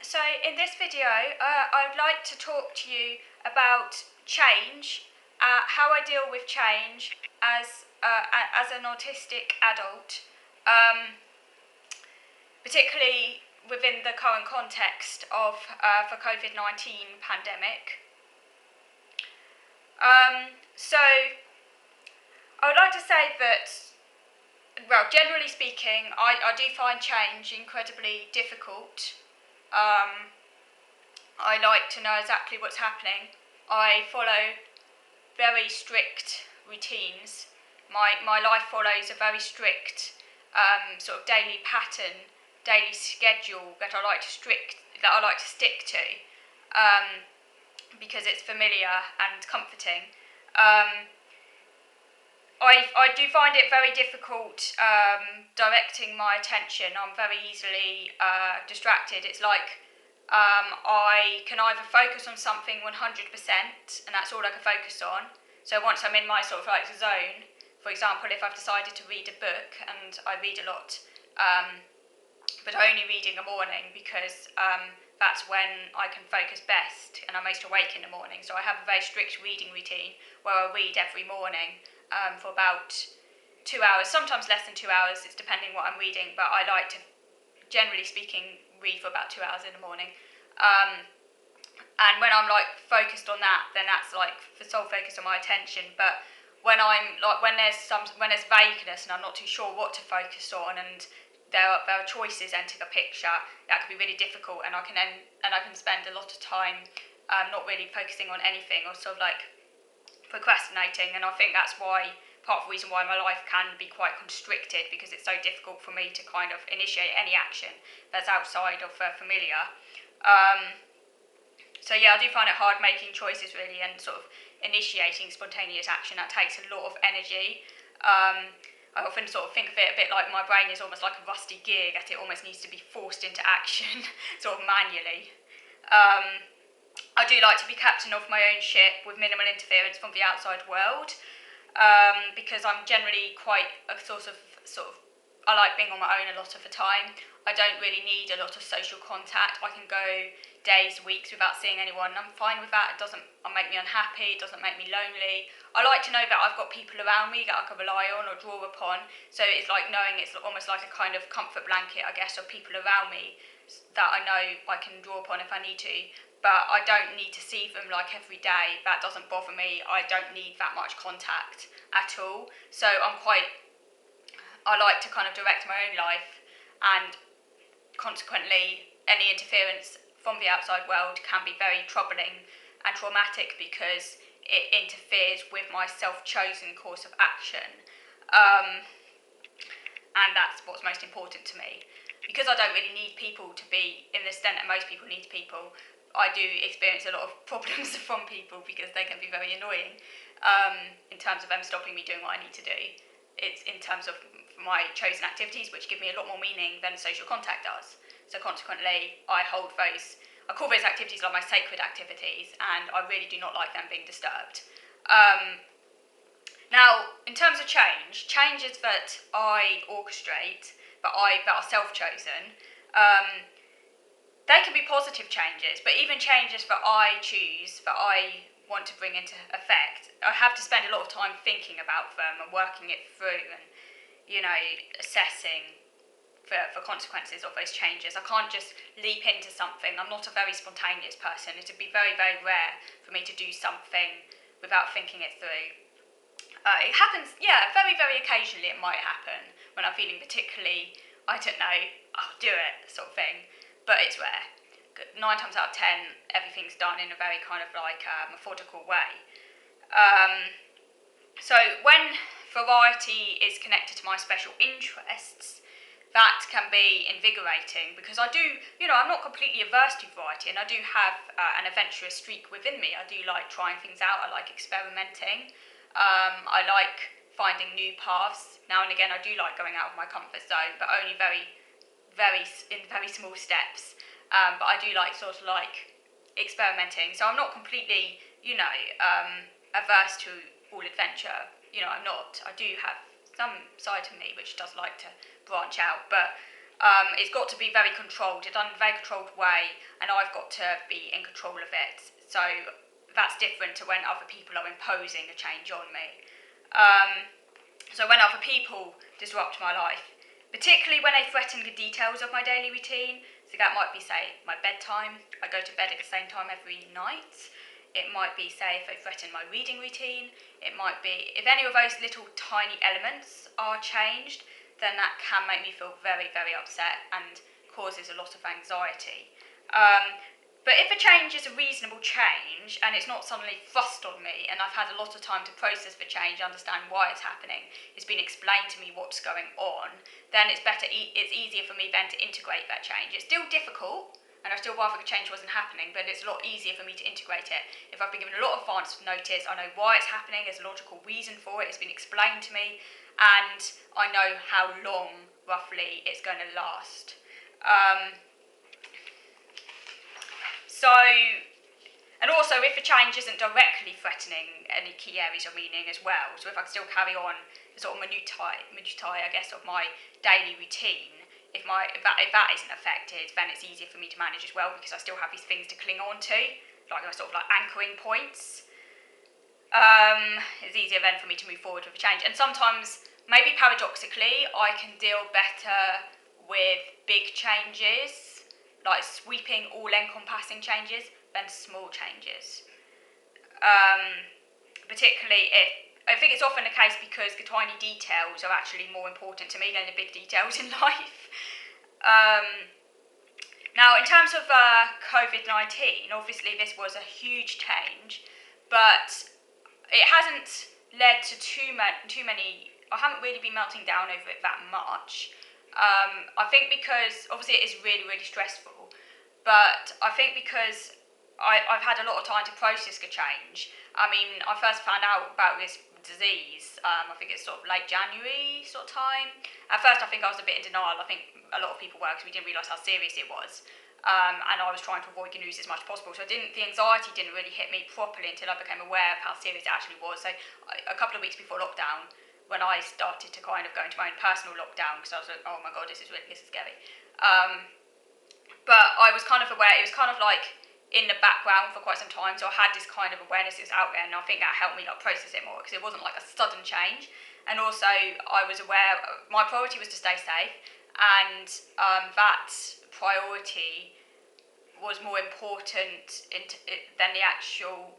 So in this video, I'd like to talk to you about change, how I deal with change as an autistic adult, particularly within the current context of the COVID-19 pandemic. So I would like to say that, well, generally speaking, I do find change incredibly difficult. I like to know exactly what's happening. I follow very strict routines. My life follows a very strict sort of daily pattern, daily schedule that I like to stick to because it's familiar and comforting. I do find it very difficult directing my attention. I'm very easily distracted. It's like I can either focus on something 100%, and that's all I can focus on. So once I'm in my sort of like zone, for example, if I've decided to read a book, and I read a lot, but I only read in the morning because that's when I can focus best and I'm most awake in the morning. So I have a very strict reading routine where I read every morning for about 2 hours, sometimes less than 2 hours, it's depending what I'm reading, but I like to, generally speaking, read for about 2 hours in the morning. And when I'm like focused on that, then that's like the sole focus of my attention. But when there's vagueness and I'm not too sure what to focus on, and there are choices enter the picture, that can be really difficult, and I can spend a lot of time not really focusing on anything, or sort of like procrastinating. And I think that's why part of the reason why my life can be quite constricted, because it's so difficult for me to kind of initiate any action that's outside of familiar. So yeah, I do find it hard making choices really, and sort of initiating spontaneous action. That takes a lot of energy. I often sort of think of it a bit like my brain is almost like a rusty gear, that it almost needs to be forced into action sort of manually. I do like to be captain of my own ship with minimal interference from the outside world, because I'm generally quite a sort of I like being on my own a lot of the time. I don't really need a lot of social contact. I can go days, weeks without seeing anyone, and I'm fine with that. It doesn't make me unhappy, it doesn't make me lonely. I like to know that I've got people around me that I can rely on or draw upon. So it's like knowing it's almost like a kind of comfort blanket, I guess, of people around me that I know I can draw upon if I need to. But I don't need to see them like every day. That doesn't bother me. I don't need that much contact at all. So I like to kind of direct my own life, and consequently any interference from the outside world can be very troubling and traumatic, because it interferes with my self-chosen course of action, and that's what's most important to me. Because I don't really need people to be in the extent that most people need people, I do experience a lot of problems from people, because they can be very annoying in terms of them stopping me doing what I need to do. It's in terms of my chosen activities, which give me a lot more meaning than social contact does. So consequently, I call those activities like my sacred activities, and I really do not like them being disturbed. Now, in terms of changes that I orchestrate, that are self-chosen, they can be positive changes, but even changes that I choose, that I want to bring into effect, I have to spend a lot of time thinking about them and working it through, and assessing for consequences of those changes. I can't just leap into something. I'm not a very spontaneous person. It would be very, very rare for me to do something without thinking it through. It happens, very, very occasionally it might happen when I'm feeling particularly, I don't know, I'll do it sort of thing, but it's rare. 9 times out of 10, everything's done in a very kind of like methodical way. So when variety is connected to my special interests, that can be invigorating, because I do, I'm not completely averse to variety, and I do have an adventurous streak within me. I do like trying things out. I like experimenting. I like finding new paths. Now and again, I do like going out of my comfort zone, but only in very small steps. But I do like sort of like experimenting. So I'm not completely, averse to all adventure. I'm not. I do have some side to me which does like to branch out, but It's got to be very controlled. It's done in a very controlled way, and I've got to be in control of it. So that's different to when other people are imposing a change on me. So when other people disrupt my life, particularly when they threaten the details of my daily routine, so that might be, say, my bedtime. I go to bed at the same time every night. It might be, say, if they threaten my reading routine. It might be, if any of those little tiny elements are changed, then that can make me feel very, very upset and causes a lot of anxiety. But if a change is a reasonable change and it's not suddenly thrust on me and I've had a lot of time to process the change, understand why it's happening, it's been explained to me what's going on, then it's easier for me then to integrate that change. It's still difficult, and I still rather the change wasn't happening, but it's a lot easier for me to integrate it. If I've been given a lot of advance notice, I know why it's happening, there's a logical reason for it, it's been explained to me, and I know how long, roughly, it's going to last. And also if a change isn't directly threatening any key areas of meaning as well, so if I can still carry on the sort of minutiae, I guess, of my daily routine, if that isn't affected, then it's easier for me to manage as well, because I still have these things to cling on to, like my sort of like anchoring points. It's easier then for me to move forward with a change. And sometimes, maybe paradoxically, I can deal better with big changes, like sweeping, all-encompassing changes, than small changes. Particularly if, I think it's often the case because the tiny details are actually more important to me than the big details in life. Now, in terms of COVID-19, obviously this was a huge change, but it hasn't led to too many. I haven't really been melting down over it that much. I think because obviously it is really, really stressful, but I think because I've had a lot of time to process the change. I mean, I first found out about this disease, I think it's sort of late January sort of time. At first I think I was a bit in denial. I think a lot of people were, because we didn't realise how serious it was. And I was trying to avoid the news as much as possible. So the anxiety didn't really hit me properly until I became aware of how serious it actually was. So a couple of weeks before lockdown, when I started to kind of go into my own personal lockdown, because I was like, oh my god, this is scary. But I was kind of aware, it was kind of like in the background for quite some time, so I had this kind of awareness it was out there, and I think that helped me like process it more, because it wasn't like a sudden change. And also I was aware, my priority was to stay safe, and that priority was more important than the actual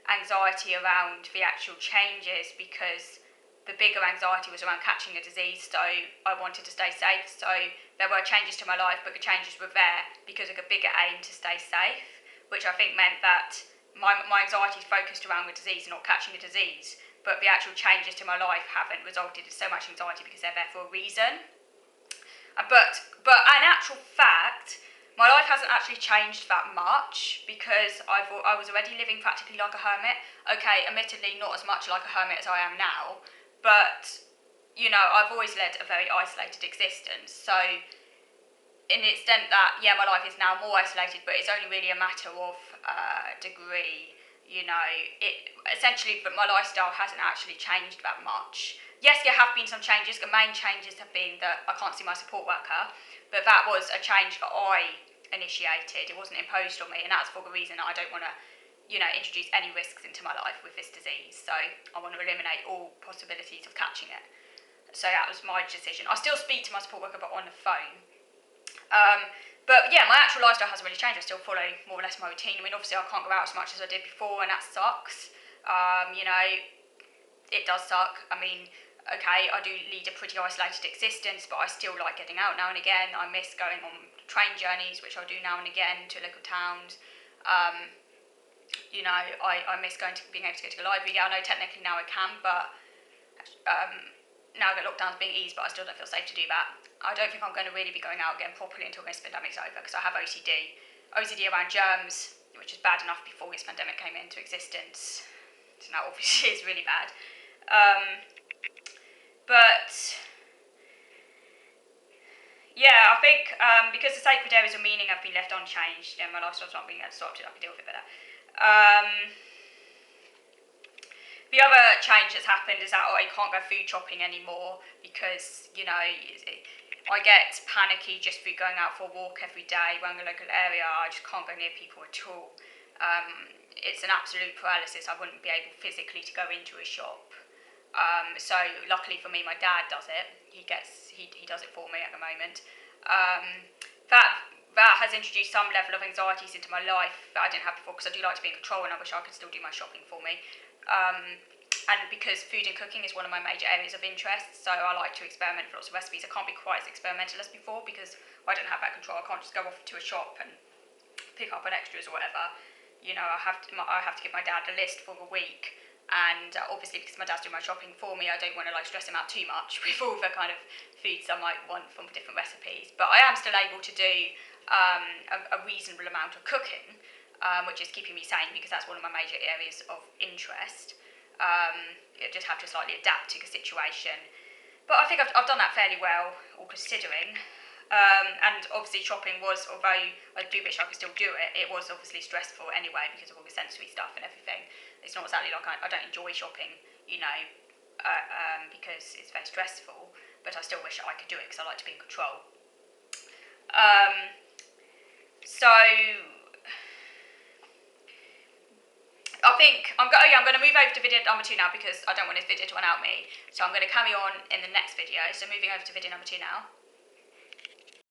anxiety around the actual changes, because the bigger anxiety was around catching a disease, so I wanted to stay safe. So there were changes to my life, but the changes were there because of a bigger aim to stay safe, which I think meant that my anxiety focused around the disease and not catching the disease, but the actual changes to my life haven't resulted in so much anxiety because they're there for a reason. But in actual fact, my life hasn't actually changed that much, because I was already living practically like a hermit. Okay, admittedly not as much like a hermit as I am now, but you know, I've always led a very isolated existence. So in the extent that, yeah, my life is now more isolated, but it's only really a matter of degree. You know, it essentially, but my lifestyle hasn't actually changed that much. Yes, there have been some changes. The main changes have been that I can't see my support worker, but that was a change that I initiated. It wasn't imposed on me, and that's for the reason that I don't want to, you know, introduce any risks into my life with this disease. So I want to eliminate all possibilities of catching it. So that was my decision. I still speak to my support worker, but on the phone. But yeah, my actual lifestyle hasn't really changed. I still follow more or less my routine. I mean, obviously I can't go out as much as I did before, and that sucks. You know, it does suck. I mean, okay, I do lead a pretty isolated existence, but I still like getting out now and again. I miss going on train journeys, which I do now and again, to local towns. You know, I miss being able to go to the library. Yeah, I know technically now I can, but now that lockdown's being eased, but I still don't feel safe to do that. I don't think I'm going to really be going out again properly until this pandemic's over, because I have OCD. OCD around germs, which is bad enough before this pandemic came into existence. So now obviously it's really bad. But yeah, I think because the sacred areas of meaning have been left unchanged and my lifestyle's not being disrupted, I can deal with it better. The other change that's happened is that I can't go food shopping anymore, because, you know, I get panicky just through going out for a walk every day around the local area. I just can't go near people at all. It's an absolute paralysis. I wouldn't be able physically to go into a shop. So luckily for me, my dad does it. He does it for me at the moment. That has introduced some level of anxieties into my life that I didn't have before, because I do like to be in control and I wish I could still do my shopping for me. And because food and cooking is one of my major areas of interest, so I like to experiment with lots of recipes. I can't be quite as experimental as before because I don't have that control. I can't just go off to a shop and pick up an extras or whatever. I have to give my dad a list for the week, and obviously because my dad's doing my shopping for me, I don't want to stress him out too much with all the kind of foods I might want from different recipes. But I am still able to do a reasonable amount of cooking, which is keeping me sane because that's one of my major areas of interest. You just have to slightly adapt to the situation. But I think I've done that fairly well, all considering. And obviously shopping was, although I do wish I could still do it, it was obviously stressful anyway because of all the sensory stuff and everything. It's not exactly like I don't enjoy shopping, because it's very stressful, but I still wish I could do it because I like to be in control. So I think I'm going to move over to video number 2 now because I don't want this video to run out me. So I'm going to carry on in the next video. So moving over to video number 2 now.